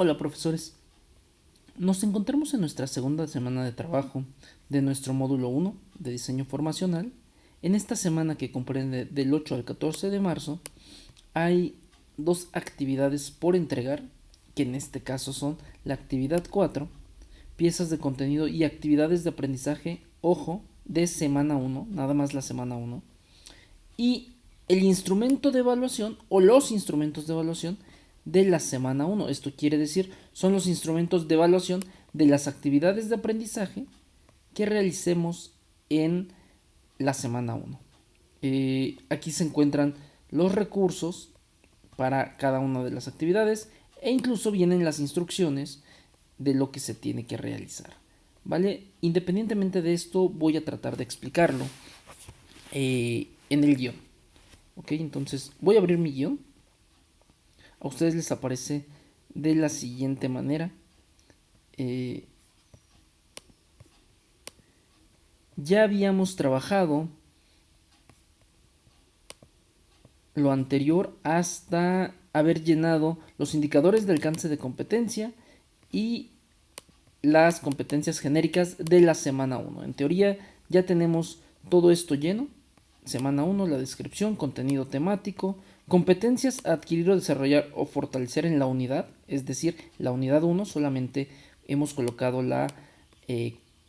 Hola profesores, nos encontramos en nuestra segunda semana de trabajo de nuestro módulo 1 de diseño formacional. En esta semana, que comprende del 8 al 14 de marzo, hay dos actividades por entregar, que en este caso son la actividad 4, piezas de contenido y actividades de aprendizaje, ojo, de semana 1, nada más la semana 1, y el instrumento de evaluación o los instrumentos de evaluación de la semana 1. Esto quiere decir, son los instrumentos de evaluación de las actividades de aprendizaje que realicemos en la semana 1. Aquí se encuentran los recursos para cada una de las actividades e incluso vienen las instrucciones de lo que se tiene que realizar. ¿Vale? Independientemente de esto, voy a tratar de explicarlo en el guión. Ok, entonces voy a abrir mi guión. A ustedes les aparece de la siguiente manera. Ya habíamos trabajado lo anterior hasta haber llenado los indicadores de alcance de competencia y las competencias genéricas de la semana 1. En teoría ya tenemos todo esto lleno. Semana 1, la descripción, contenido temático, competencias a adquirir o desarrollar o fortalecer en la unidad, es decir, la unidad 1 solamente hemos colocado la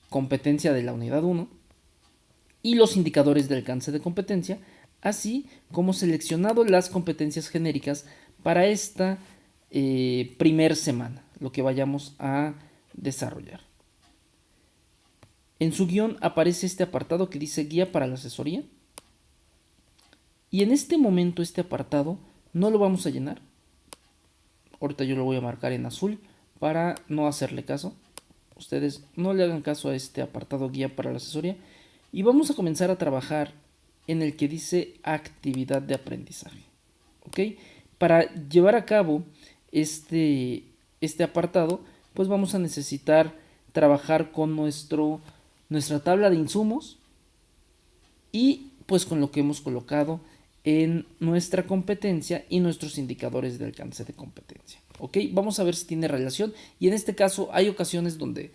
competencia de la unidad 1 y los indicadores de alcance de competencia, así como seleccionado las competencias genéricas para esta primer semana, lo que vayamos a desarrollar. En su guión aparece este apartado que dice guía para la asesoría. Y en este momento este apartado no lo vamos a llenar. Ahorita yo lo voy a marcar en azul para no hacerle caso. Ustedes no le hagan caso a este apartado guía para la asesoría. Y vamos a comenzar a trabajar en el que dice actividad de aprendizaje. ¿Ok? Para llevar a cabo este apartado, pues vamos a necesitar trabajar con nuestra tabla de insumos y pues con lo que hemos colocado en nuestra competencia y nuestros indicadores de alcance de competencia. ¿Ok? Vamos a ver si tiene relación, y en este caso hay ocasiones donde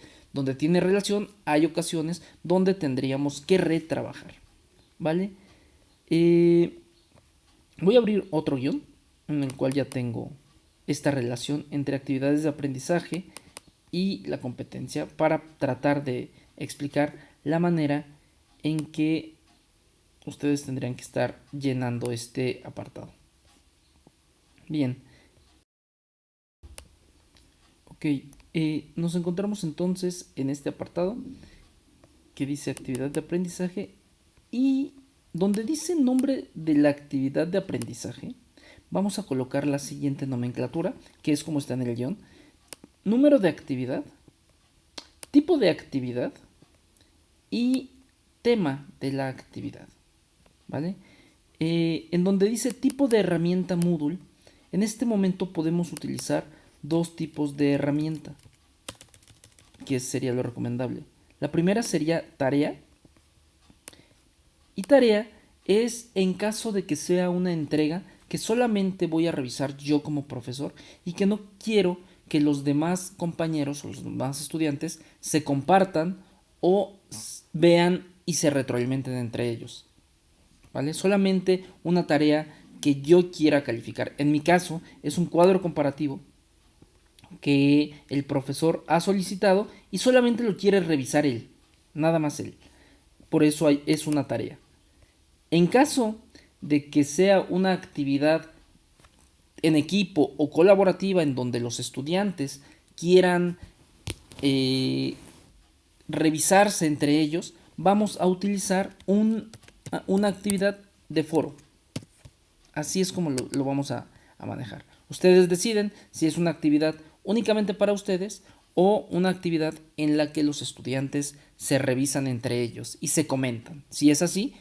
tiene relación, hay ocasiones donde tendríamos que retrabajar. ¿Vale? Voy a abrir otro guión en el cual ya tengo esta relación entre actividades de aprendizaje y la competencia para tratar de explicar la manera en que ustedes tendrían que estar llenando este apartado. Bien. Ok. Nos encontramos entonces en este apartado que dice actividad de aprendizaje, y donde dice nombre de la actividad de aprendizaje vamos a colocar la siguiente nomenclatura, que es como está en el guión: número de actividad, tipo de actividad y tema de la actividad. ¿Vale? En donde dice tipo de herramienta Moodle, en este momento podemos utilizar dos tipos de herramienta, que sería lo recomendable. La primera sería tarea, y tarea es en caso de que sea una entrega que solamente voy a revisar yo como profesor y que no quiero que los demás compañeros o los demás estudiantes se compartan o vean y se retroalimenten entre ellos. ¿Vale? Solamente una tarea que yo quiera calificar. En mi caso es un cuadro comparativo que el profesor ha solicitado y solamente lo quiere revisar él, nada más él. Por eso es una tarea. En caso de que sea una actividad en equipo o colaborativa en donde los estudiantes quieran revisarse entre ellos, vamos a utilizar una actividad de foro. Así es como lo vamos a manejar. Ustedes deciden si es una actividad únicamente para ustedes o una actividad en la que los estudiantes se revisan entre ellos y se comentan. Si es así,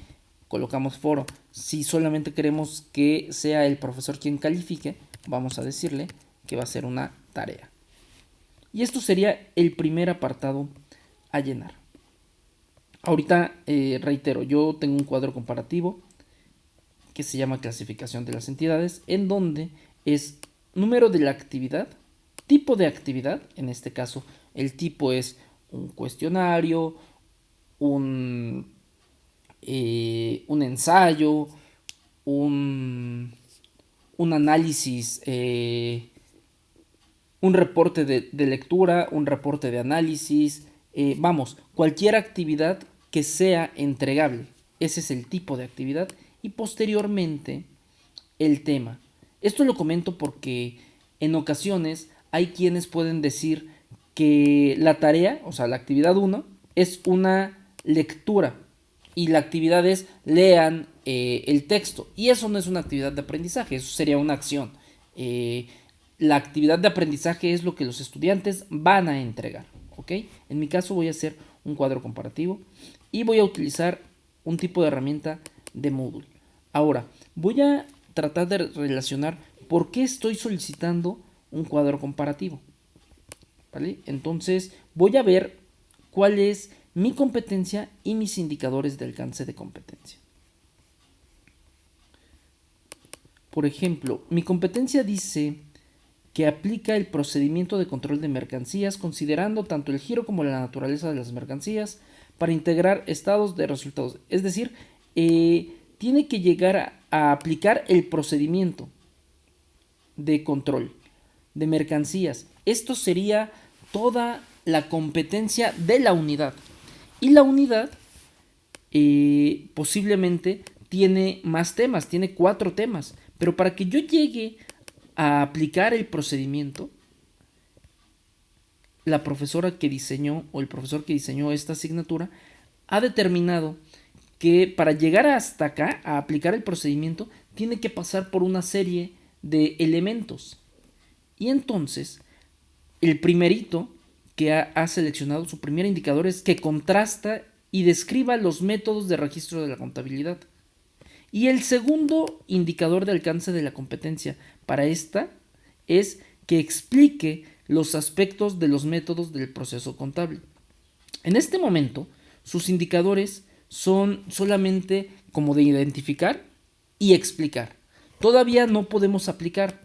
colocamos foro. Si solamente queremos que sea el profesor quien califique, vamos a decirle que va a ser una tarea. Y esto sería el primer apartado a llenar. Ahorita reitero, yo tengo un cuadro comparativo que se llama clasificación de las entidades, en donde es número de la actividad tipo de actividad, en este caso el tipo es un cuestionario, un ensayo, un análisis, un reporte de lectura, un reporte de análisis, vamos, cualquier actividad que sea entregable. Ese es el tipo de actividad y posteriormente el tema. Esto lo comento porque en ocasiones hay quienes pueden decir que la tarea, o sea, la actividad 1, es una lectura y la actividad es lean el texto. Y eso no es una actividad de aprendizaje, eso sería una acción. La actividad de aprendizaje es lo que los estudiantes van a entregar. ¿Ok? En mi caso voy a hacer un cuadro comparativo y voy a utilizar un tipo de herramienta de Moodle. Ahora, voy a tratar de relacionar por qué estoy solicitando un cuadro comparativo. ¿Vale? Entonces voy a ver cuál es mi competencia y mis indicadores de alcance de competencia. Por ejemplo, mi competencia dice que aplica el procedimiento de control de mercancías considerando tanto el giro como la naturaleza de las mercancías para integrar estados de resultados. Es decir, tiene que llegar a aplicar el procedimiento de control de mercancías. Esto sería toda la competencia de la unidad. Y la unidad posiblemente tiene más temas, tiene 4 temas. Pero para que yo llegue a aplicar el procedimiento, la profesora que diseñó o el profesor que diseñó esta asignatura ha determinado que para llegar hasta acá, a aplicar el procedimiento, tiene que pasar por una serie de elementos. Y entonces, el primerito que ha seleccionado, su primer indicador es que contrasta y describa los métodos de registro de la contabilidad. Y el segundo indicador de alcance de la competencia para esta es que explique los aspectos de los métodos del proceso contable. En este momento, sus indicadores son solamente como de identificar y explicar. Todavía no podemos aplicar.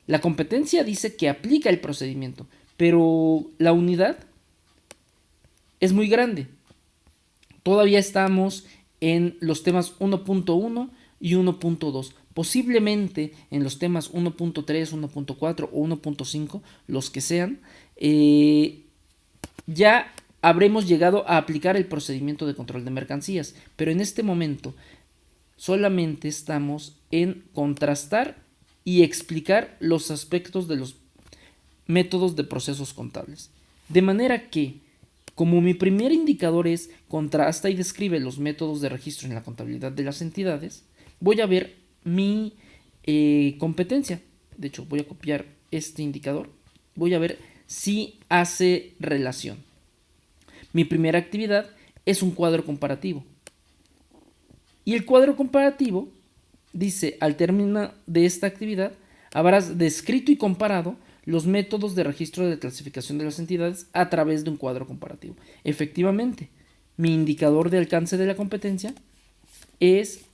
La competencia dice que aplica el procedimiento, pero la unidad es muy grande. Todavía estamos en los temas 1.1 y 1.2. Posiblemente en los temas 1.3, 1.4 o 1.5, los que sean, ya habremos llegado a aplicar el procedimiento de control de mercancías. Pero en este momento solamente estamos en contrastar y explicar los aspectos de los métodos de procesos contables. De manera que, como mi primer indicador es contrasta y describe los métodos de registro en la contabilidad de las entidades, voy a ver mi competencia. De hecho, voy a copiar este indicador. Voy a ver si hace relación. Mi primera actividad es un cuadro comparativo. Y el cuadro comparativo dice, al término de esta actividad, habrás descrito y comparado los métodos de registro de clasificación de las entidades a través de un cuadro comparativo. Efectivamente, mi indicador de alcance de la competencia es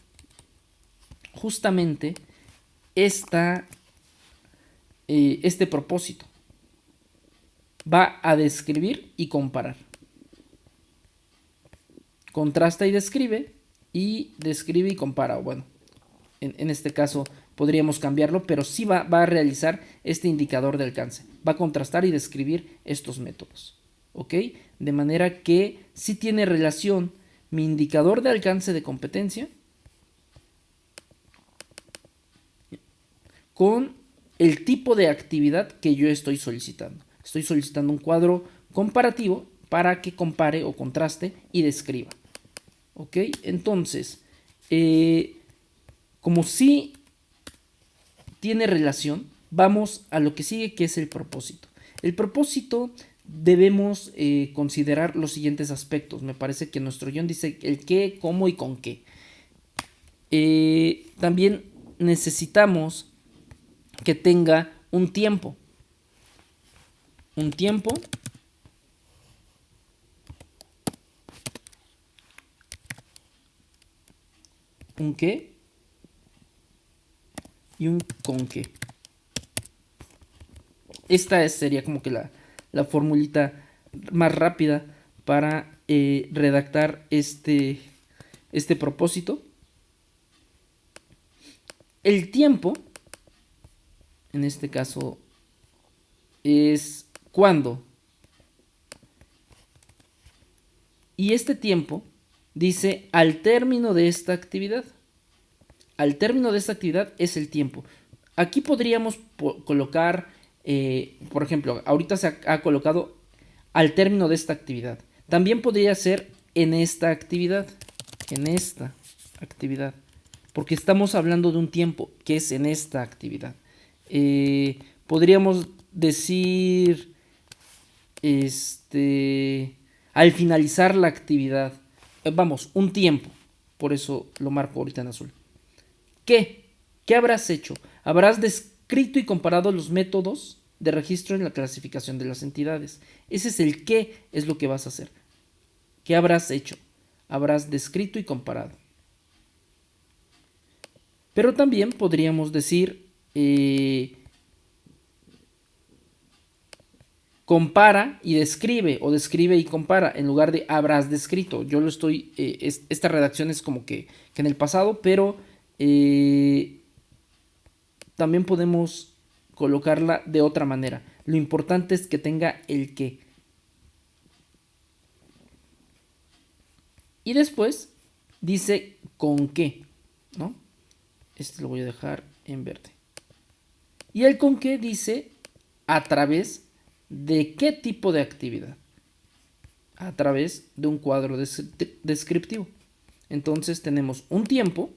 justamente este propósito. Va a describir y comparar. Contrasta y describe y compara. Bueno, en este caso podríamos cambiarlo, pero sí va a realizar este indicador de alcance. Va a contrastar y describir estos métodos. ¿Ok? De manera que sí tiene relación mi indicador de alcance de competencia con el tipo de actividad que yo estoy solicitando. Estoy solicitando un cuadro comparativo para que compare o contraste y describa. ¿Ok? Entonces, como sí tiene relación, vamos a lo que sigue, que es el propósito. El propósito debemos considerar los siguientes aspectos. Me parece que nuestro guión dice el qué, cómo y con qué. También necesitamos que tenga un tiempo. Un tiempo un qué y un con qué. Esta sería como que la formulita más rápida para redactar este propósito. El tiempo, en este caso, es cuándo. Y este tiempo dice al término de esta actividad. Al término de esta actividad es el tiempo. Aquí podríamos colocar, por ejemplo, ahorita se ha colocado al término de esta actividad. También podría ser en esta actividad. En esta actividad. Porque estamos hablando de un tiempo que es en esta actividad. Podríamos decir, al finalizar la actividad. Vamos, un tiempo. Por eso lo marco ahorita en azul. ¿Qué? ¿Qué habrás hecho? Habrás descrito y comparado los métodos de registro en la clasificación de las entidades. Ese es el qué, es lo que vas a hacer. ¿Qué habrás hecho? Habrás descrito y comparado. Pero también podríamos decir compara y describe, o describe y compara, en lugar de habrás descrito. Yo lo estoy, esta redacción es como que en el pasado, pero también podemos colocarla de otra manera. Lo importante es que tenga el qué. Y después dice con qué, ¿no? Este lo voy a dejar en verde. Y el con qué dice a través de qué tipo de actividad. A través de un cuadro descriptivo. Entonces tenemos un tiempo,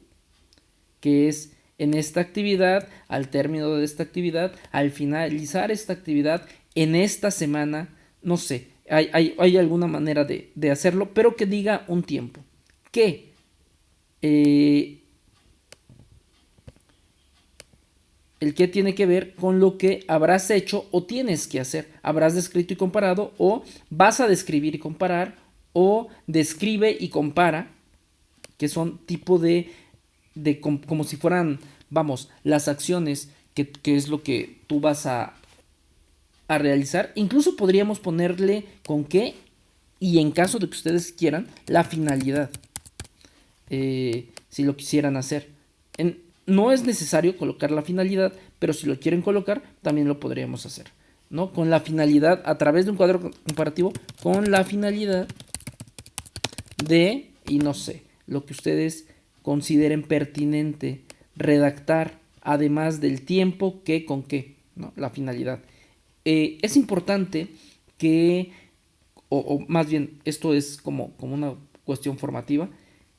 que es en esta actividad, al término de esta actividad, al finalizar esta actividad, en esta semana, no sé, hay alguna manera de hacerlo, pero que diga un tiempo. ¿Qué? El que tiene que ver con lo que habrás hecho o tienes que hacer. Habrás descrito y comparado, o vas a describir y comparar, o describe y compara, que son tipo de como si fueran, vamos, las acciones que es lo que tú vas a realizar. Incluso podríamos ponerle con qué, y en caso de que ustedes quieran, la finalidad, si lo quisieran hacer. No es necesario colocar la finalidad, pero si lo quieren colocar, también lo podríamos hacer, ¿no? Con la finalidad, a través de un cuadro comparativo, con la finalidad de, y no sé, lo que ustedes consideren pertinente redactar, además del tiempo, qué con qué, ¿no? La finalidad. Es importante que, o más bien, esto es como una cuestión formativa.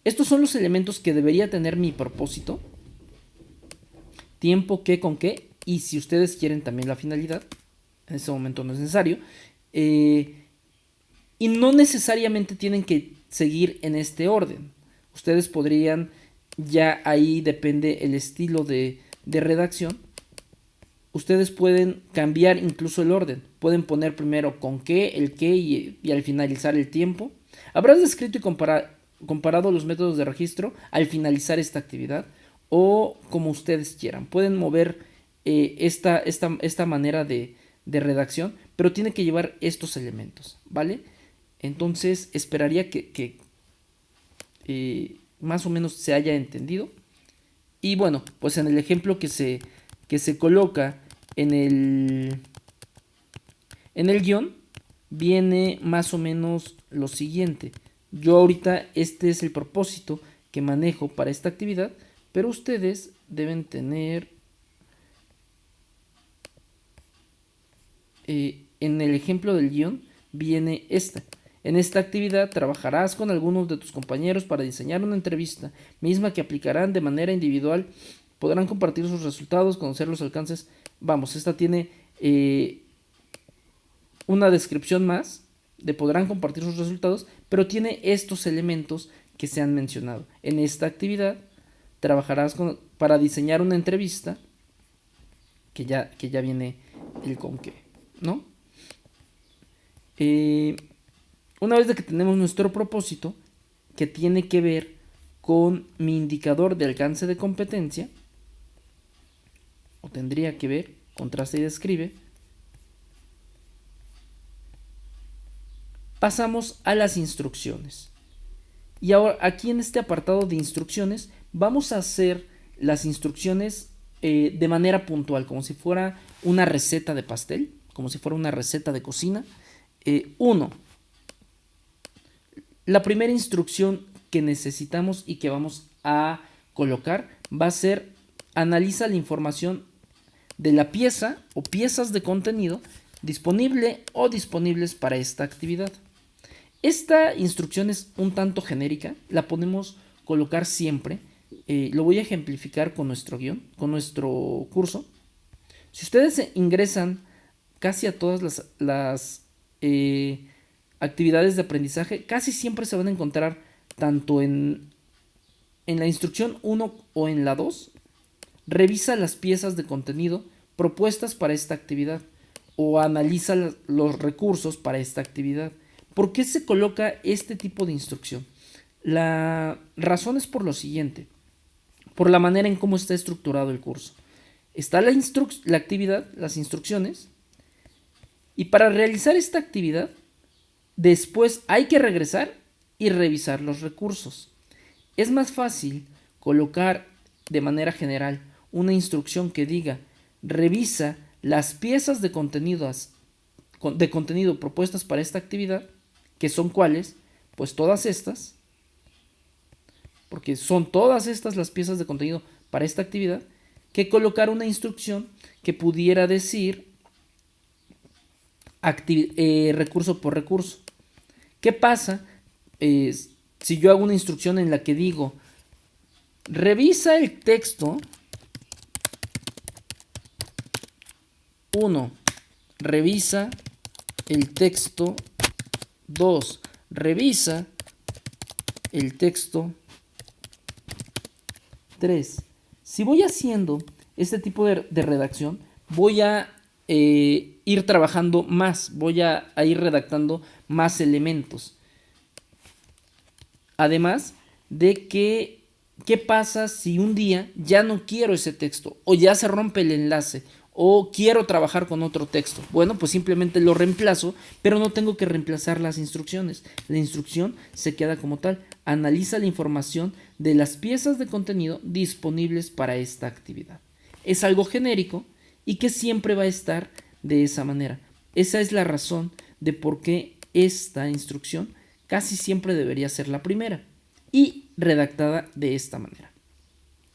Estos son los elementos que debería tener mi propósito. Tiempo, qué con qué, y si ustedes quieren también la finalidad, en ese momento no es necesario. Y no necesariamente tienen que seguir en este orden. Ustedes podrían, ya ahí depende el estilo de redacción, ustedes pueden cambiar incluso el orden. Pueden poner primero con qué, el qué, y al finalizar el tiempo. Habrás descrito y comparado los métodos de registro al finalizar esta actividad, o como ustedes quieran. Pueden mover esta manera de redacción, pero tiene que llevar estos elementos, ¿vale? Entonces esperaría que más o menos se haya entendido. Y bueno, pues en el ejemplo que se coloca en el guión, viene más o menos lo siguiente. Yo ahorita este es el propósito que manejo para esta actividad, pero ustedes deben tener en el ejemplo del guión viene esta. En esta actividad trabajarás con algunos de tus compañeros para diseñar una entrevista, misma que aplicarán de manera individual. Podrán compartir sus resultados, conocer los alcances. Vamos, esta tiene una descripción más de podrán compartir sus resultados, pero tiene estos elementos que se han mencionado. En esta actividad trabajarás para diseñar una entrevista, que ya viene el con qué, ¿no? Una vez de que tenemos nuestro propósito, que tiene que ver con mi indicador de alcance de competencia, o tendría que ver, contrasta y describe, pasamos a las instrucciones. Y ahora aquí en este apartado de instrucciones vamos a hacer las instrucciones de manera puntual, como si fuera una receta de pastel, como si fuera una receta de cocina. 1. La primera instrucción que necesitamos y que vamos a colocar va a ser: analiza la información de la pieza o piezas de contenido disponible o disponibles para esta actividad. Esta instrucción es un tanto genérica, la podemos colocar siempre. Lo voy a ejemplificar con nuestro guión, con nuestro curso. Si ustedes ingresan casi a todas las actividades de aprendizaje, casi siempre se van a encontrar tanto en la instrucción 1 o en la 2, revisa las piezas de contenido propuestas para esta actividad o analiza los recursos para esta actividad. ¿Por qué se coloca este tipo de instrucción? La razón es por lo siguiente: por la manera en cómo está estructurado el curso. Está la actividad, las instrucciones, y para realizar esta actividad, después hay que regresar y revisar los recursos. Es más fácil colocar de manera general una instrucción que diga: revisa las piezas de contenido propuestas para esta actividad, que son cuáles, pues todas estas, porque son todas estas las piezas de contenido para esta actividad, que colocar una instrucción que pudiera decir recurso por recurso. ¿Qué pasa si yo hago una instrucción en la que digo: revisa el texto 1, revisa el texto 2, revisa el texto 3? Si voy haciendo este tipo de redacción, voy a ir trabajando más, voy a ir redactando más elementos. Además de que, ¿qué pasa si un día ya no quiero ese texto, o ya se rompe el enlace, o quiero trabajar con otro texto? Bueno, pues simplemente lo reemplazo, pero no tengo que reemplazar las instrucciones. La instrucción se queda como tal: analiza la información de las piezas de contenido disponibles para esta actividad. Es algo genérico y que siempre va a estar de esa manera. Esa es la razón de por qué esta instrucción casi siempre debería ser la primera y redactada de esta manera.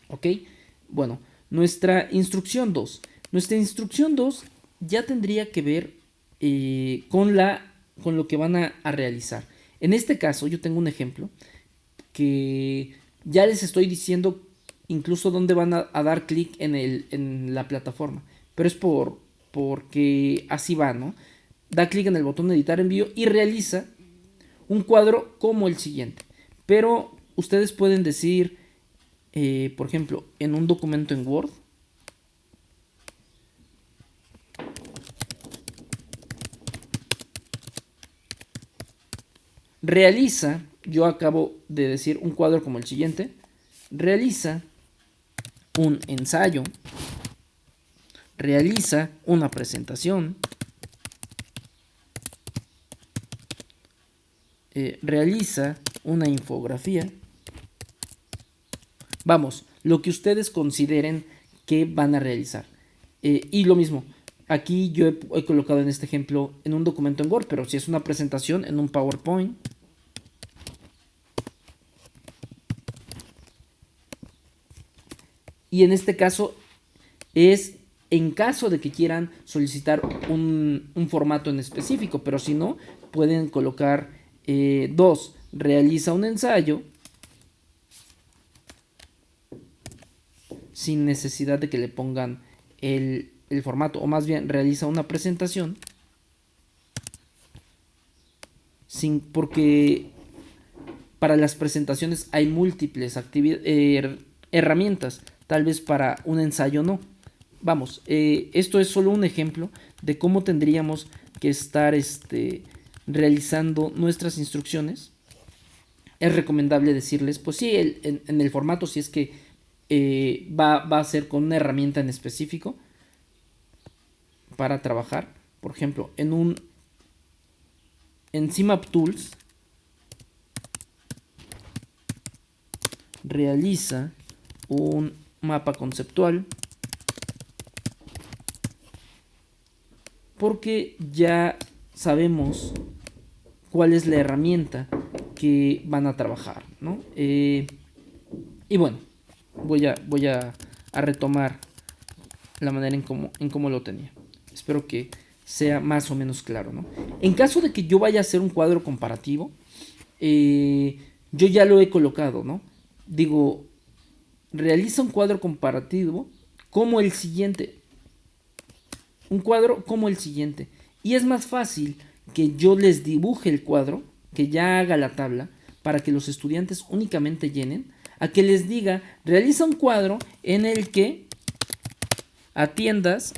¿Ok? Bueno, nuestra instrucción 2. Nuestra instrucción 2 ya tendría que ver con lo que van a realizar. En este caso, yo tengo un ejemplo que ya les estoy diciendo incluso dónde van a dar clic en la plataforma, pero es porque así va, ¿no? Da clic en el botón de editar envío y realiza un cuadro como el siguiente. Pero ustedes pueden decir, por ejemplo, en un documento en Word, realiza, yo acabo de decir un cuadro como el siguiente: realiza un ensayo, realiza una presentación, realiza una infografía. Vamos, lo que ustedes consideren que van a realizar. Y lo mismo, aquí yo he colocado en este ejemplo en un documento en Word, pero si es una presentación, en un PowerPoint. Y en este caso es en caso de que quieran solicitar un formato en específico, pero si no, pueden colocar 2, realiza un ensayo, sin necesidad de que le pongan el formato, o más bien realiza una presentación, porque para las presentaciones hay múltiples herramientas, tal vez para un ensayo no. Vamos, esto es solo un ejemplo de cómo tendríamos que estar realizando nuestras instrucciones. Es recomendable decirles, pues sí, en el formato, si es que va a ser con una herramienta en específico para trabajar. Por ejemplo, en un en CMap Tools realiza un mapa conceptual, porque ya sabemos cuál es la herramienta que van a trabajar, ¿no? Y bueno, voy a retomar la manera en cómo lo tenía. Espero que sea más o menos claro, ¿no? En caso de que yo vaya a hacer un cuadro comparativo, yo ya lo he colocado, ¿no? Digo, realiza un cuadro comparativo como el siguiente. Un cuadro como el siguiente. Y es más fácil que yo les dibuje el cuadro, que ya haga la tabla, para que los estudiantes únicamente llenen, a que les diga, realiza un cuadro en el que atiendas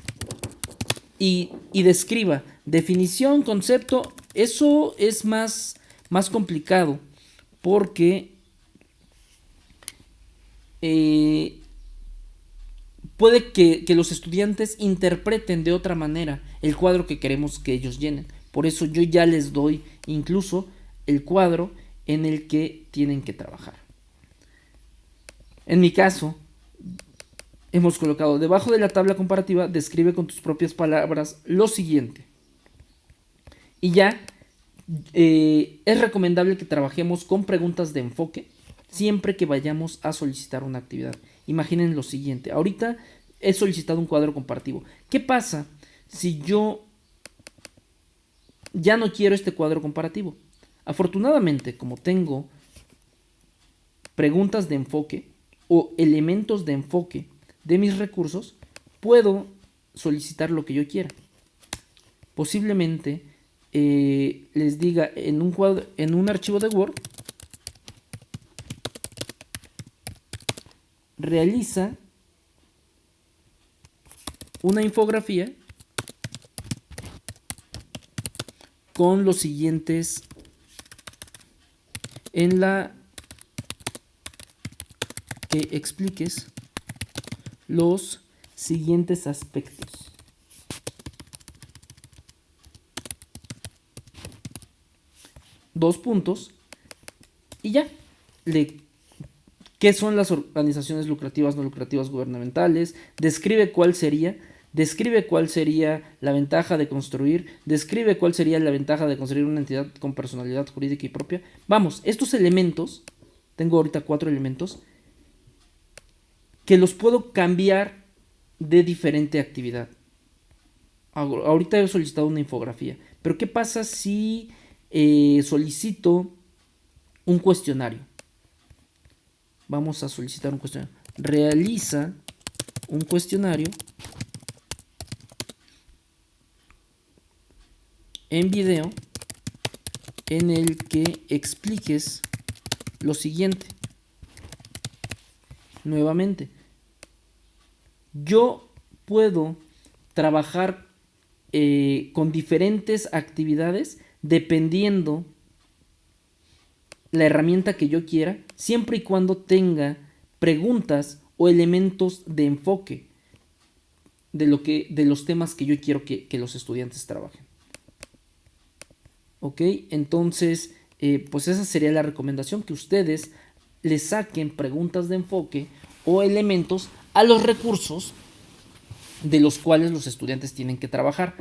y describa definición, concepto. Eso es más complicado, porque puede que los estudiantes interpreten de otra manera el cuadro que queremos que ellos llenen. Por eso yo ya les doy incluso el cuadro en el que tienen que trabajar. En mi caso, hemos colocado debajo de la tabla comparativa, describe con tus propias palabras lo siguiente. Y ya es recomendable que trabajemos con preguntas de enfoque siempre que vayamos a solicitar una actividad. Imaginen lo siguiente. Ahorita he solicitado un cuadro comparativo. ¿Qué pasa si yo ya no quiero este cuadro comparativo? Afortunadamente, como tengo preguntas de enfoque o elementos de enfoque de mis recursos, puedo solicitar lo que yo quiera. Posiblemente les diga en un archivo de Word, realiza una infografía con los siguientes en la que expliques los siguientes aspectos. Dos puntos y ya. ¿Qué son las organizaciones lucrativas, no lucrativas, gubernamentales? Describe cuál sería la ventaja de construir, describe cuál sería la ventaja de construir una entidad con personalidad jurídica y propia. Vamos, estos elementos, tengo ahorita 4 elementos, que los puedo cambiar de diferente actividad. Ahorita he solicitado una infografía, pero ¿qué pasa si solicito un cuestionario? Vamos a solicitar un cuestionario. Realiza un cuestionario en video en el que expliques lo siguiente. Nuevamente, yo puedo trabajar con diferentes actividades dependiendo la herramienta que yo quiera, siempre y cuando tenga preguntas o elementos de enfoque de los temas que yo quiero que los estudiantes trabajen. Ok, entonces pues esa sería la recomendación, que ustedes le saquen preguntas de enfoque o elementos a los recursos de los cuales los estudiantes tienen que trabajar.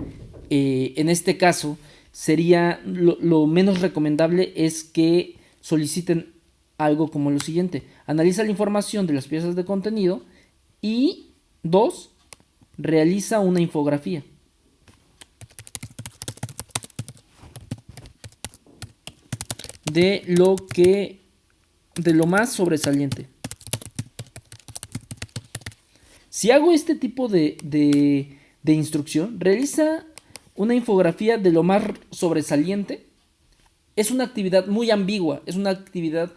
En este caso sería lo menos recomendable es que soliciten algo como lo siguiente: analiza la información de las piezas de contenido y 2, realiza una infografía. De lo más sobresaliente. Si hago este tipo de instrucción, realiza una infografía de lo más sobresaliente, es una actividad muy ambigua, es una actividad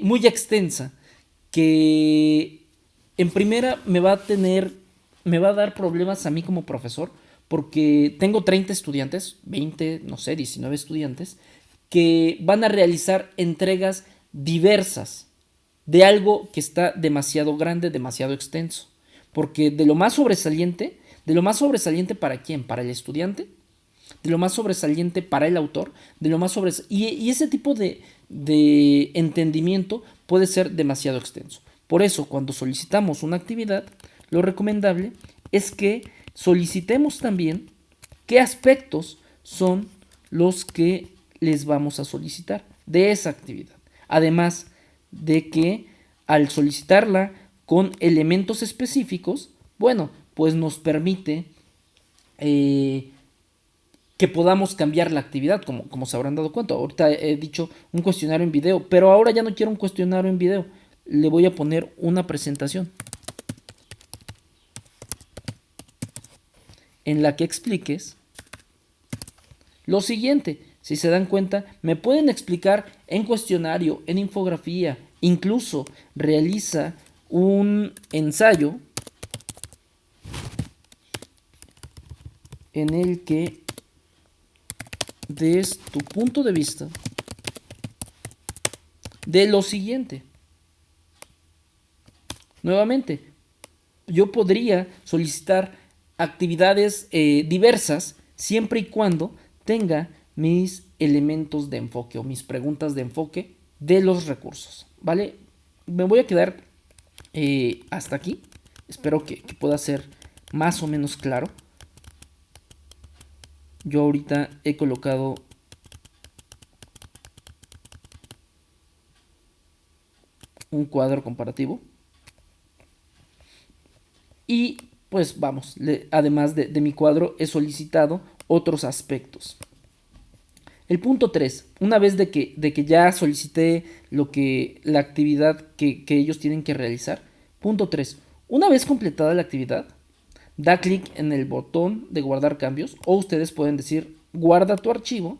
muy extensa, que en primera me va a dar problemas a mí como profesor, porque tengo 30 estudiantes, 20, no sé, 19 estudiantes, que van a realizar entregas diversas de algo que está demasiado grande, demasiado extenso. Porque de lo más sobresaliente, ¿para quién? Para el estudiante, de lo más sobresaliente para el autor, de lo más y ese tipo de entendimiento puede ser demasiado extenso. Por eso, cuando solicitamos una actividad, lo recomendable es que solicitemos también qué aspectos son los que les vamos a solicitar de esa actividad. Además de que al solicitarla con elementos específicos, bueno, pues nos permite que podamos cambiar la actividad, como se habrán dado cuenta. Ahorita he dicho un cuestionario en video, pero ahora ya no quiero un cuestionario en video. Le voy a poner una presentación en la que expliques lo siguiente. Si se dan cuenta, me pueden explicar en cuestionario, en infografía, incluso realiza un ensayo en el que des tu punto de vista de lo siguiente. Nuevamente, yo podría solicitar actividades diversas siempre y cuando tenga mis elementos de enfoque o mis preguntas de enfoque de los recursos, ¿vale? Me voy a quedar hasta aquí. Espero que pueda ser más o menos claro. Yo ahorita he colocado un cuadro comparativo. Y pues vamos, además de mi cuadro he solicitado otros aspectos. El punto 3, una vez de que ya solicité la actividad que ellos tienen que realizar. Punto 3, una vez completada la actividad, da clic en el botón de guardar cambios, o ustedes pueden decir guarda tu archivo,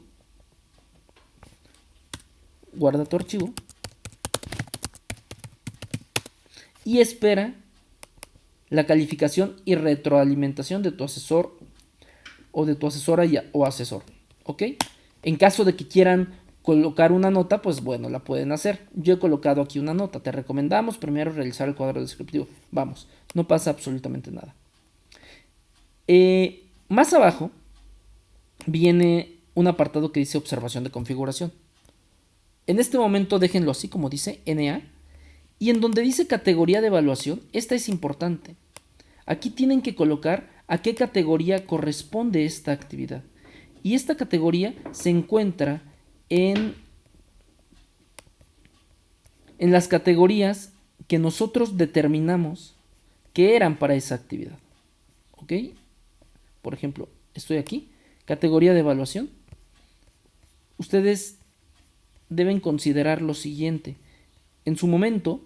y espera la calificación y retroalimentación de tu asesor o de tu asesora o asesor, ¿ok? En caso de que quieran colocar una nota, pues bueno, la pueden hacer. Yo he colocado aquí una nota. Te recomendamos primero realizar el cuadro descriptivo. Vamos, no pasa absolutamente nada. Más abajo viene un apartado que dice observación de configuración. En este momento déjenlo así como dice NA. Y en donde dice categoría de evaluación, esta es importante. Aquí tienen que colocar a qué categoría corresponde esta actividad. Y esta categoría se encuentra en las categorías que nosotros determinamos que eran para esa actividad. ¿Ok? Por ejemplo, estoy aquí, categoría de evaluación. Ustedes deben considerar lo siguiente. En su momento,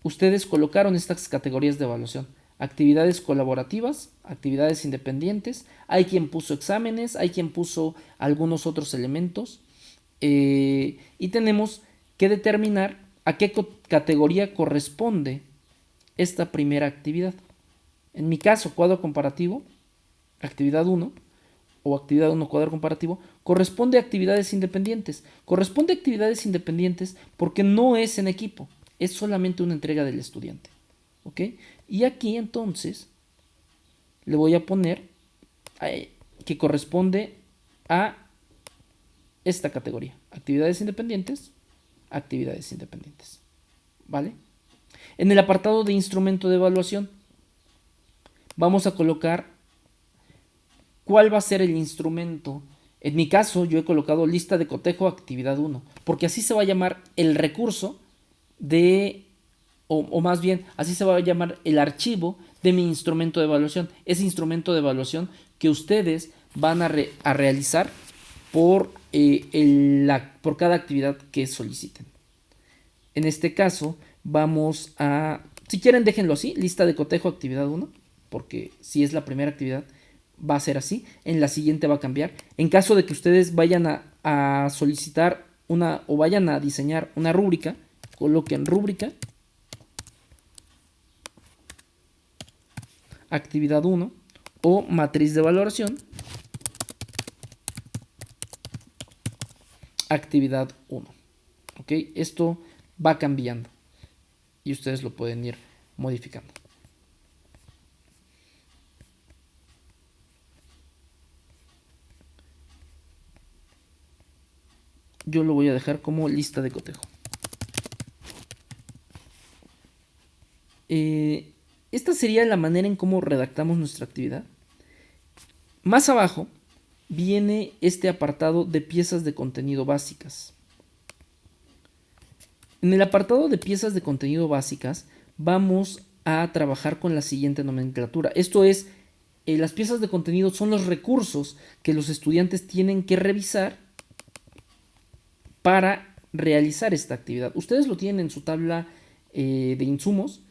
ustedes colocaron estas categorías de evaluación. Actividades colaborativas, actividades independientes, hay quien puso exámenes, hay quien puso algunos otros elementos, y tenemos que determinar a qué categoría corresponde esta primera actividad. En mi caso, cuadro comparativo, actividad 1, o actividad 1 cuadro comparativo, corresponde a actividades independientes. Corresponde a actividades independientes porque no es en equipo, es solamente una entrega del estudiante. ¿Ok? Y aquí entonces le voy a poner que corresponde a esta categoría. Actividades independientes, actividades independientes. ¿Vale? En el apartado de instrumento de evaluación vamos a colocar cuál va a ser el instrumento. En mi caso yo he colocado lista de cotejo actividad 1, porque así se va a llamar el recurso de, o más bien, así se va a llamar el archivo de mi instrumento de evaluación. Ese instrumento de evaluación que ustedes van a realizar por cada actividad que soliciten. En este caso vamos a, si quieren déjenlo así, lista de cotejo actividad 1, porque si es la primera actividad va a ser así, en la siguiente va a cambiar. En caso de que ustedes vayan a solicitar o vayan a diseñar una rúbrica, coloquen rúbrica actividad 1 o matriz de valoración actividad 1. ¿Ok? Esto va cambiando y ustedes lo pueden ir modificando. yo lo voy a dejar como lista de cotejo. Esta sería la manera en cómo redactamos nuestra actividad. Más abajo viene este apartado de piezas de contenido básicas. En el apartado de piezas de contenido básicas vamos a trabajar con la siguiente nomenclatura. Esto es, las piezas de contenido son los recursos que los estudiantes tienen que revisar para realizar esta actividad. Ustedes lo tienen en su tabla de insumos,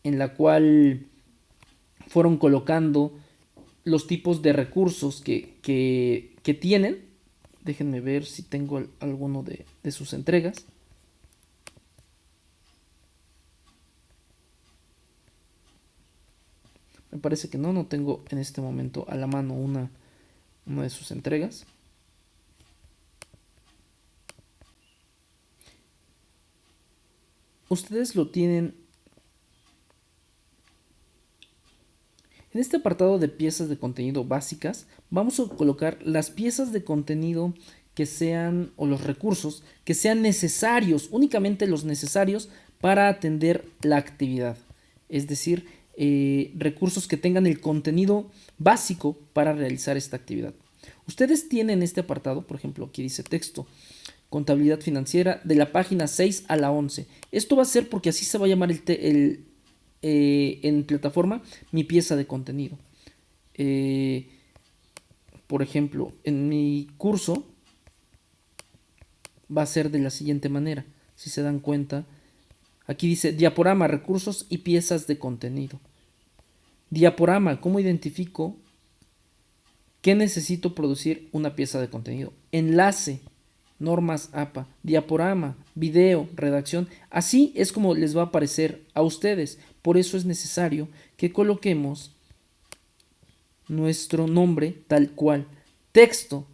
en la cual fueron colocando los tipos de recursos que tienen. Déjenme ver si tengo alguno de sus entregas. Me parece que no tengo en este momento a la mano una de sus entregas. Ustedes lo tienen en este apartado de piezas de contenido básicas. Vamos a colocar las piezas de contenido que sean, o los recursos que sean necesarios, únicamente los necesarios para atender la actividad. Es decir, recursos que tengan el contenido básico para realizar esta actividad. Ustedes tienen este apartado, por ejemplo, aquí dice texto, contabilidad financiera, de la página 6 a la 11. Esto va a ser porque así se va a llamar en plataforma mi pieza de contenido. Por ejemplo, en mi curso va a ser de la siguiente manera. Si se dan cuenta, aquí dice diaporama, recursos y piezas de contenido. Diaporama, ¿cómo identifico que necesito producir una pieza de contenido? Enlace, normas APA, diaporama, video, redacción. Así es como les va a aparecer a ustedes. Por eso es necesario que coloquemos nuestro nombre tal cual. Texto,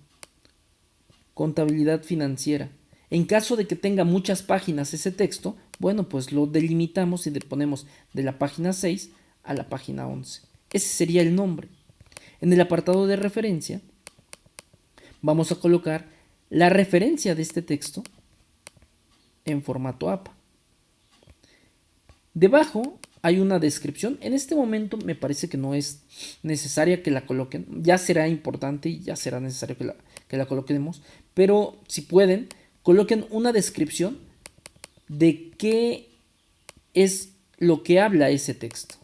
contabilidad financiera. En caso de que tenga muchas páginas ese texto, bueno, pues lo delimitamos y le ponemos de la página 6 a la página 11. Ese sería el nombre. En el apartado de referencia vamos a colocar la referencia de este texto en formato APA. Debajo hay una descripción. En este momento me parece que no es necesaria que la coloquen. Ya será importante y ya será necesario que la coloquemos. Pero si pueden, coloquen una descripción de qué es lo que habla ese texto.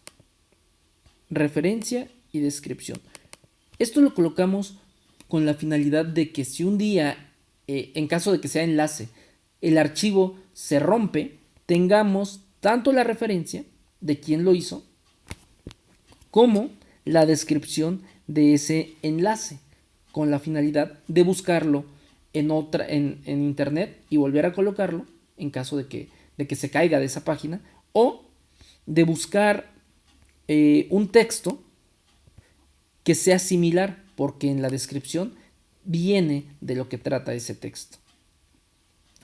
Referencia y descripción. Esto lo colocamos con la finalidad de que si un día, en caso de que sea enlace, el archivo se rompe, tengamos tanto la referencia de quién lo hizo como la descripción de ese enlace, con la finalidad de buscarlo en internet y volver a colocarlo en caso de que se caiga de esa página, o de buscar un texto que sea similar, porque en la descripción viene de lo que trata ese texto.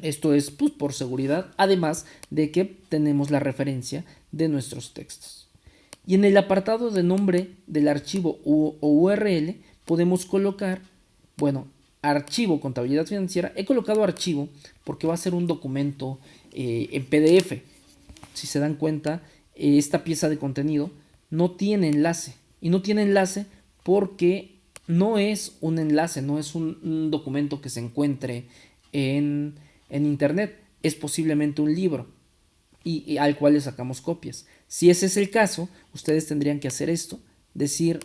Esto es, pues, por seguridad, además de que tenemos la referencia de nuestros textos. Y en el apartado de nombre del archivo o URL podemos colocar, bueno, archivo contabilidad financiera. He colocado archivo porque va a ser un documento en PDF. Si se dan cuenta, esta pieza de contenido no tiene enlace. Y no tiene enlace porque no es un enlace, no es un documento que se encuentre en internet. Es posiblemente un libro y al cual le sacamos copias. Si ese es el caso, ustedes tendrían que hacer esto: decir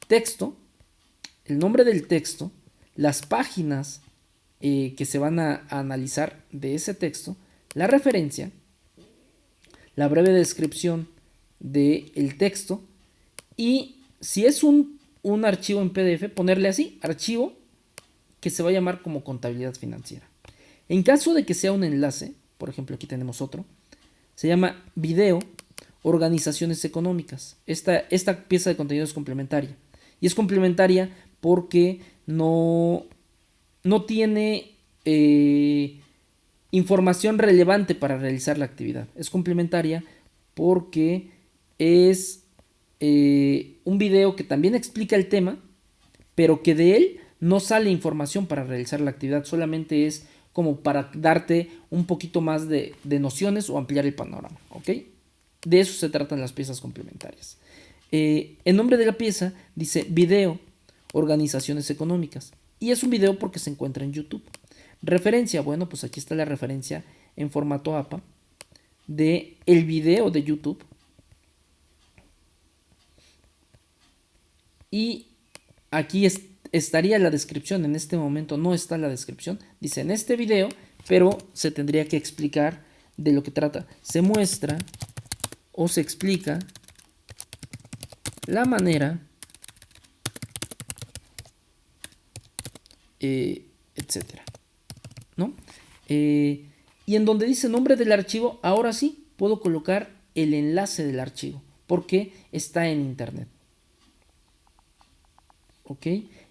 texto, el nombre del texto, las páginas que se van a analizar de ese texto, la referencia, la breve descripción del texto, y si es un archivo en PDF, ponerle así, archivo que se va a llamar como contabilidad financiera. En caso de que sea un enlace, por ejemplo, aquí tenemos otro, se llama video, organizaciones económicas. Esta pieza de contenido es complementaria. Y es complementaria porque no tiene información relevante para realizar la actividad. Es complementaria porque es un video que también explica el tema, pero que de él no sale información para realizar la actividad, solamente es como para darte un poquito más de nociones o ampliar el panorama, ¿ok? De eso se tratan las piezas complementarias. El nombre de la pieza dice video, organizaciones económicas. Y es un video porque se encuentra en YouTube. Referencia, bueno, pues aquí está la referencia en formato APA de el video de YouTube. Y aquí estaría la descripción. En este momento no está la descripción. Dice en este video, pero se tendría que explicar de lo que trata. Se muestra o se explica la manera, etcétera, ¿no? Y en donde dice nombre del archivo, ahora sí puedo colocar el enlace del archivo porque está en internet. ¿Ok?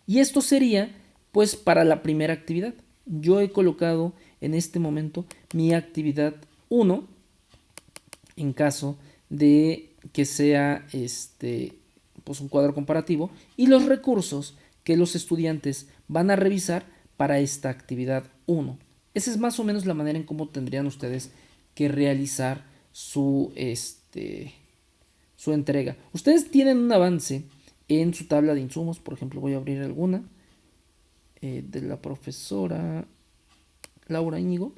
Y esto sería pues para la primera actividad. Yo he colocado en este momento mi actividad 1 en caso de que sea pues un cuadro comparativo y los recursos que los estudiantes van a revisar para esta actividad 1. Esa es más o menos la manera en cómo tendrían ustedes que realizar su entrega. Ustedes tienen un avance en su tabla de insumos, por ejemplo, voy a abrir alguna de la profesora Laura Íñigo,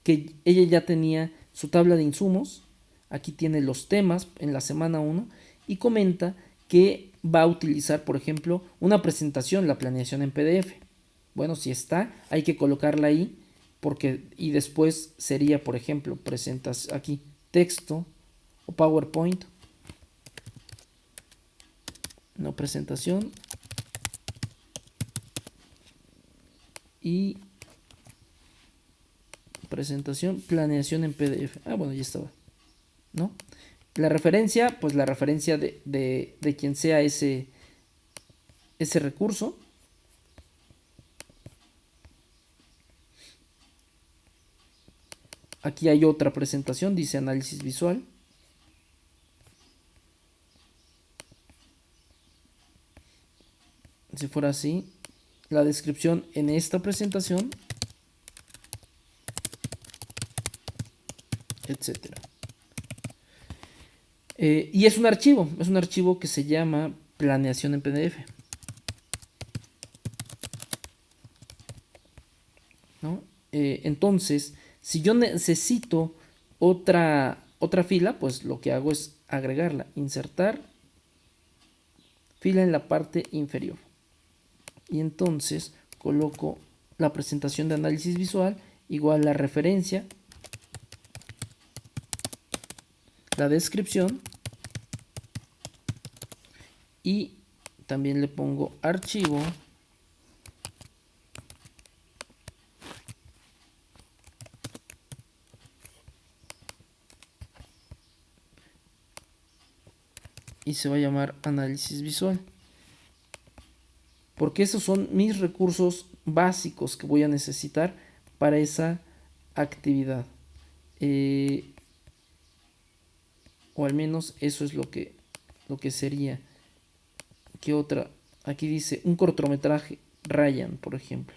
que ella ya tenía su tabla de insumos. Aquí tiene los temas en la semana 1 y comenta que va a utilizar, por ejemplo, una presentación, la planeación en PDF. Bueno, si está, hay que colocarla ahí porque y después sería, por ejemplo, presentas aquí texto o PowerPoint. No, presentación y presentación, planeación en PDF. Ah, bueno, ya estaba, ¿no? La referencia, pues la referencia de quien sea ese recurso. Aquí hay otra presentación, dice análisis visual. Si fuera así, la descripción en esta presentación, etcétera. Y es un archivo que se llama planeación en PDF. ¿No? Entonces, si yo necesito otra fila, pues lo que hago es agregarla, insertar fila en la parte inferior. Y entonces coloco la presentación de análisis visual igual la referencia, la descripción y también le pongo archivo y se va a llamar análisis visual, porque esos son mis recursos básicos que voy a necesitar para esa actividad, o al menos eso es lo que sería. ¿Qué otra? Aquí dice un cortometraje Ryan, por ejemplo.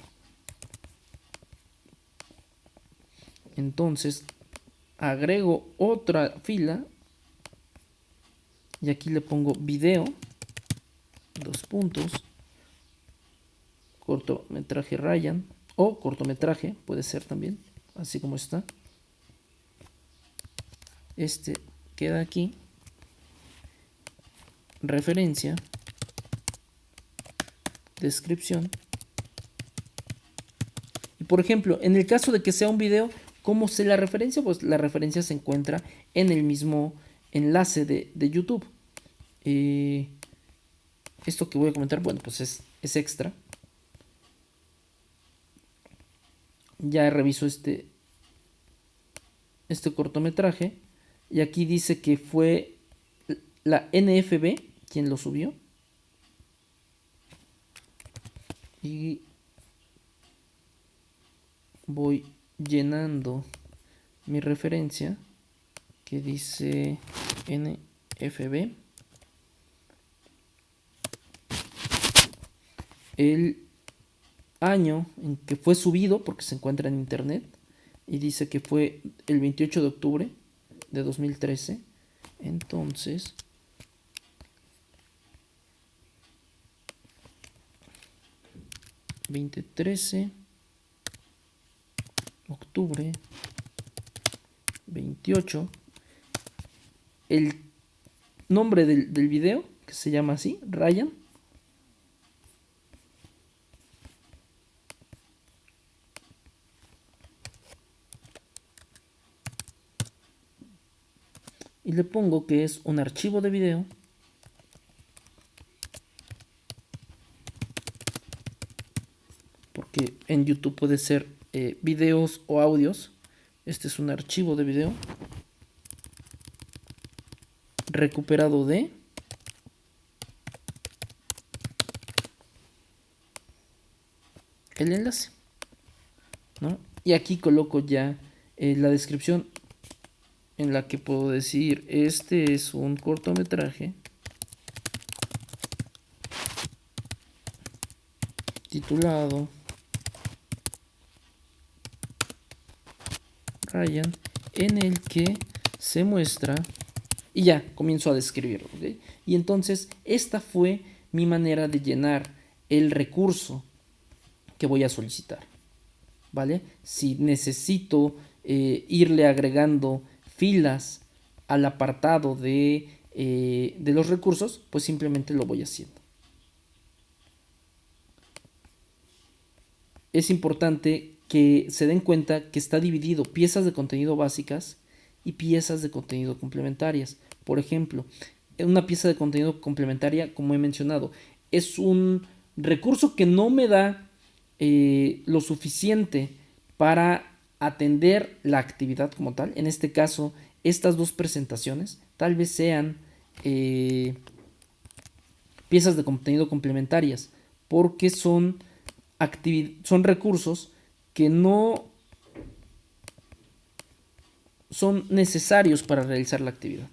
Entonces agrego otra fila y aquí le pongo video, dos puntos, cortometraje Ryan o cortometraje, puede ser también, así como está. Este queda aquí, referencia, descripción. Y por ejemplo, en el caso de que sea un video, ¿cómo sé la referencia? Pues la referencia se encuentra en el mismo enlace de YouTube. Esto que voy a comentar, bueno, pues es extra. Ya reviso este cortometraje y aquí dice que fue la NFB quien lo subió. Y voy llenando mi referencia que dice NFB. El año en que fue subido, porque se encuentra en internet, y dice que fue el 28 de octubre de 2013. Entonces, octubre 28. El nombre del video, que se llama así, Ryan. Y le pongo que es un archivo de video porque en YouTube puede ser videos o audios. Este es un archivo de video recuperado de el enlace, ¿no? Y aquí coloco ya la descripción en la que puedo decir: este es un cortometraje titulado Ryan, en el que se muestra, y ya comienzo a describirlo, ¿okay? Y entonces esta fue mi manera de llenar el recurso que voy a solicitar, ¿vale? Si necesito irle agregando filas al apartado de los recursos, pues simplemente lo voy haciendo. Es importante que se den cuenta que está dividido piezas de contenido básicas y piezas de contenido complementarias. Por ejemplo, una pieza de contenido complementaria, como he mencionado, es un recurso que no me da lo suficiente para atender la actividad como tal. En este caso, estas dos presentaciones tal vez sean piezas de contenido complementarias, porque son recursos que no son necesarios para realizar la actividad.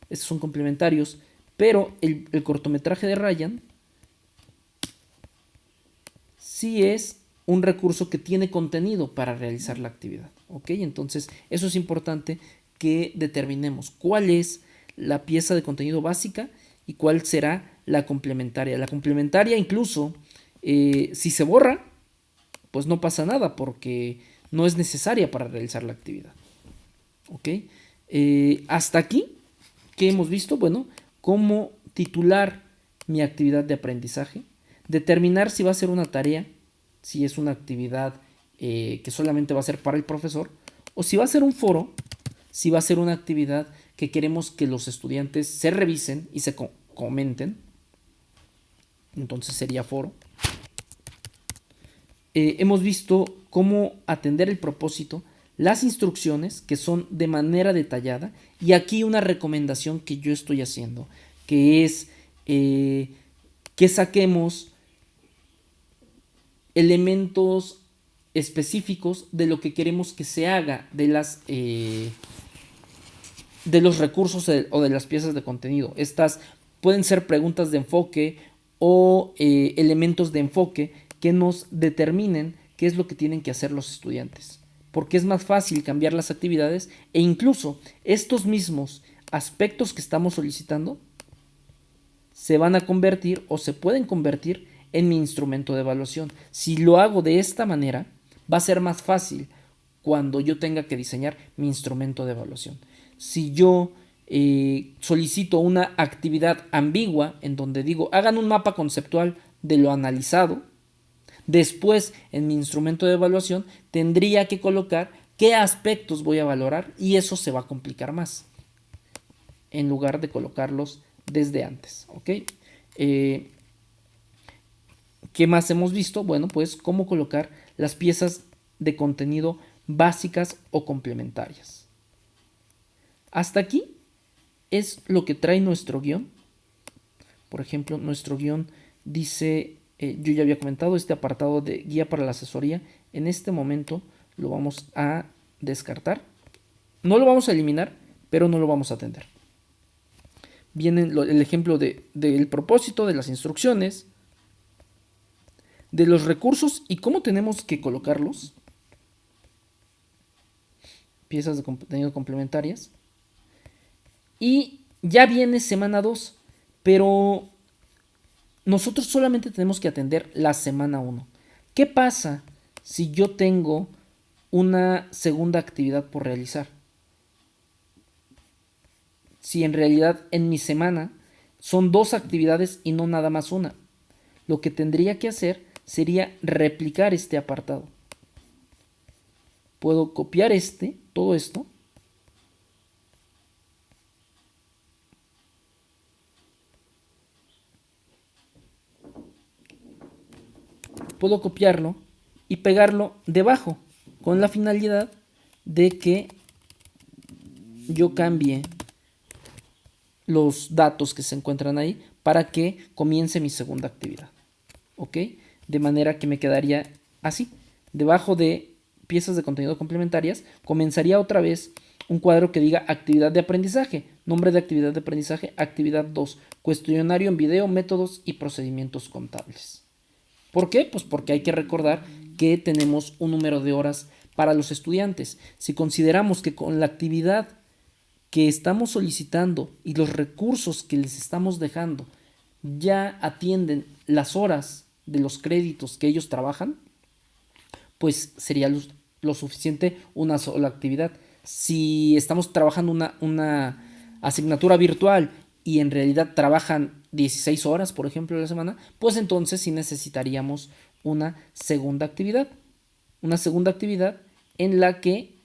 Estos son complementarios, pero el cortometraje de Ryan sí es un recurso que tiene contenido para realizar la actividad, ¿ok? Entonces, eso es importante que determinemos cuál es la pieza de contenido básica y cuál será la complementaria. La complementaria, incluso, si se borra, pues no pasa nada porque no es necesaria para realizar la actividad, ¿ok? Hasta aquí, ¿qué hemos visto? Bueno, cómo titular mi actividad de aprendizaje, determinar si va a ser una tarea, si es una actividad que solamente va a ser para el profesor, o si va a ser un foro, si va a ser una actividad que queremos que los estudiantes se revisen y se comenten. Entonces sería foro. Hemos visto cómo atender el propósito, las instrucciones que son de manera detallada, y aquí una recomendación que yo estoy haciendo, que es que saquemos elementos específicos de lo que queremos que se haga de los recursos o de las piezas de contenido. Estas pueden ser preguntas de enfoque o elementos de enfoque que nos determinen qué es lo que tienen que hacer los estudiantes, porque es más fácil cambiar las actividades, e incluso estos mismos aspectos que estamos solicitando se van a convertir o se pueden convertir en mi instrumento de evaluación. Si lo hago de esta manera, va a ser más fácil cuando yo tenga que diseñar mi instrumento de evaluación. Si yo solicito una actividad ambigua en donde digo, hagan un mapa conceptual de lo analizado, después en mi instrumento de evaluación tendría que colocar qué aspectos voy a valorar, y eso se va a complicar más en lugar de colocarlos desde antes, ¿ok? ¿Qué más hemos visto? Bueno, pues cómo colocar las piezas de contenido básicas o complementarias. Hasta aquí es lo que trae nuestro guión. Por ejemplo, nuestro guión dice, yo ya había comentado, este apartado de guía para la asesoría, en este momento lo vamos a descartar. No lo vamos a eliminar, pero no lo vamos a atender. Viene el ejemplo del propósito, de las instrucciones, de los recursos y cómo tenemos que colocarlos. Piezas de contenido complementarias. Y ya viene semana 2, pero nosotros solamente tenemos que atender la semana 1. ¿Qué pasa si yo tengo una segunda actividad por realizar? Si en realidad en mi semana son 2 actividades y no nada más una. Lo que tendría que hacer sería replicar este apartado. Puedo copiar todo esto. Puedo copiarlo y pegarlo debajo con la finalidad de que yo cambie los datos que se encuentran ahí para que comience mi segunda actividad. ¿Ok? De manera que me quedaría así. Debajo de piezas de contenido complementarias comenzaría otra vez un cuadro que diga actividad de aprendizaje, nombre de actividad de aprendizaje, actividad 2, cuestionario en video, métodos y procedimientos contables. ¿Por qué? Pues porque hay que recordar que tenemos un número de horas para los estudiantes. Si consideramos que con la actividad que estamos solicitando y los recursos que les estamos dejando ya atienden las horas de los créditos que ellos trabajan, pues sería lo suficiente una sola actividad. Si estamos trabajando una asignatura virtual y en realidad trabajan 16 horas, por ejemplo, a la semana, pues entonces sí necesitaríamos una segunda actividad. Una segunda actividad en la que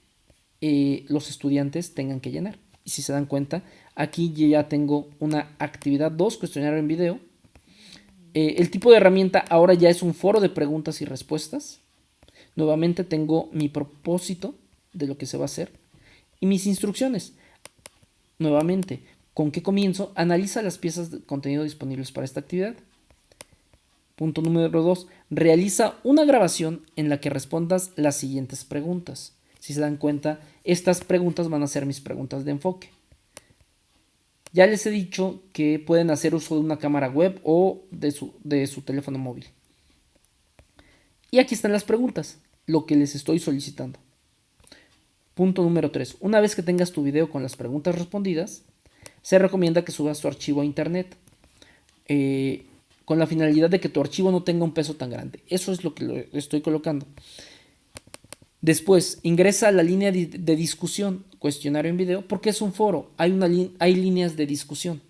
los estudiantes tengan que llenar. Y si se dan cuenta, aquí yo ya tengo una actividad 2, cuestionario en video. El tipo de herramienta ahora ya es un foro de preguntas y respuestas. Nuevamente tengo mi propósito de lo que se va a hacer y mis instrucciones. Nuevamente, ¿con qué comienzo? Analiza las piezas de contenido disponibles para esta actividad. Punto número 2. Realiza una grabación en la que respondas las siguientes preguntas. Si se dan cuenta, estas preguntas van a ser mis preguntas de enfoque. Ya les he dicho que pueden hacer uso de una cámara web o de su teléfono móvil. Y aquí están las preguntas, lo que les estoy solicitando. Punto número 3. Una vez que tengas tu video con las preguntas respondidas, se recomienda que subas tu archivo a internet con la finalidad de que tu archivo no tenga un peso tan grande. Eso es lo que estoy colocando. Después, ingresa a la línea de discusión, cuestionario en video, porque es un foro, hay líneas de discusión.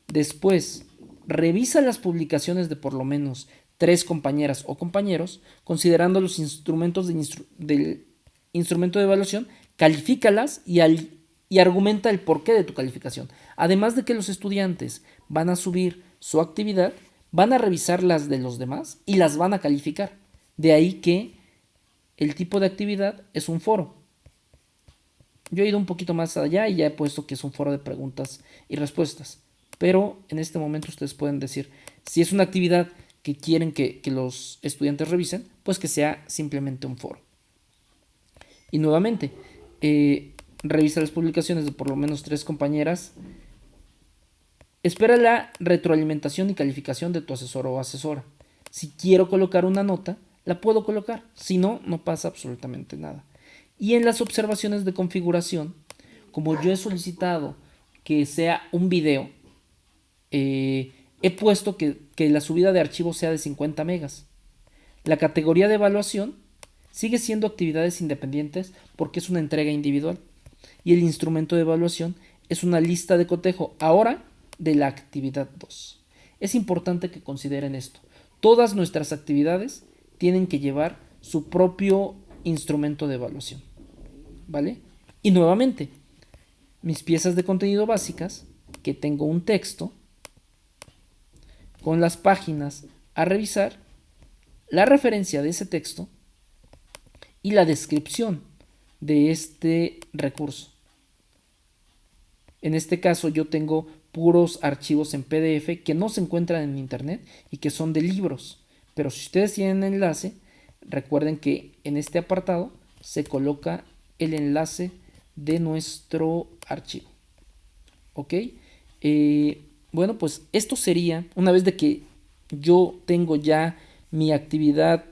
Después, revisa las publicaciones de por lo menos 3 compañeras o compañeros, considerando los instrumentos del instrumento de evaluación, califícalas y argumenta el porqué de tu calificación. Además de que los estudiantes van a subir su actividad, van a revisar las de los demás y las van a calificar. De ahí que el tipo de actividad es un foro. Yo he ido un poquito más allá y ya he puesto que es un foro de preguntas y respuestas. Pero en este momento ustedes pueden decir, si es una actividad que quieren que los estudiantes revisen, pues que sea simplemente un foro. Y nuevamente, revisa las publicaciones de por lo menos 3 compañeras. Espera la retroalimentación y calificación de tu asesor o asesora. Si quiero colocar una nota, la puedo colocar. Si no, no pasa absolutamente nada. Y en las observaciones de configuración, como yo he solicitado que sea un video, he puesto que la subida de archivos sea de 50 megas. La categoría de evaluación sigue siendo actividades independientes porque es una entrega individual. Y el instrumento de evaluación es una lista de cotejo ahora de la actividad 2. Es importante que consideren esto. Todas nuestras actividades tienen que llevar su propio instrumento de evaluación. ¿Vale? Y nuevamente, mis piezas de contenido básicas, que tengo un texto con las páginas a revisar, la referencia de ese texto y la descripción de este recurso. En este caso yo tengo puros archivos en PDF que no se encuentran en internet y que son de libros. Pero si ustedes tienen enlace, recuerden que en este apartado se coloca el enlace de nuestro archivo. ¿Ok? Bueno, pues esto sería, una vez de que yo tengo ya mi actividad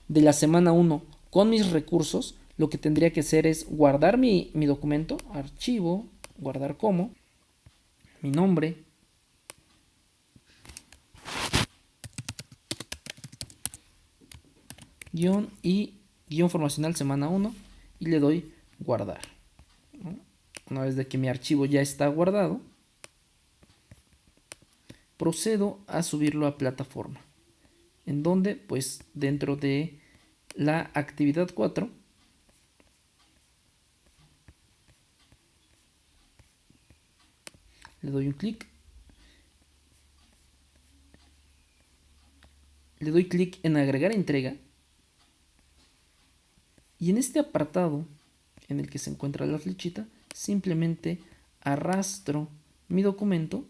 de la semana 1 con mis recursos, lo que tendría que hacer es guardar mi documento, archivo, guardar como, mi nombre, guión y guión formacional semana 1 y le doy guardar. Una vez de que mi archivo ya está guardado, procedo a subirlo a plataforma, en donde pues dentro de la actividad 4 le doy un clic, le doy clic en agregar entrega y en este apartado en el que se encuentra la flechita simplemente arrastro mi documento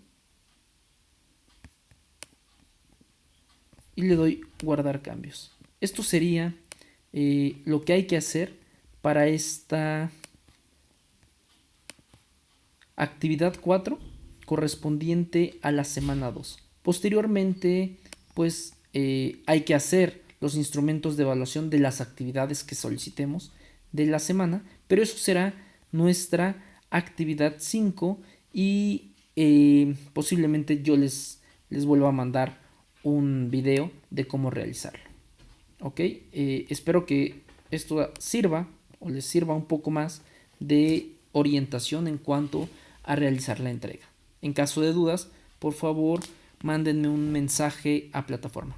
y le doy guardar cambios. Esto sería lo que hay que hacer para esta actividad 4 correspondiente a la semana 2. Posteriormente, pues hay que hacer los instrumentos de evaluación de las actividades que solicitemos de la semana, pero eso será nuestra actividad 5 y posiblemente yo les vuelva a mandar un video de cómo realizarlo. Ok, espero que esto sirva o les sirva un poco más de orientación en cuanto a realizar la entrega. En caso de dudas, por favor, mándenme un mensaje a plataforma.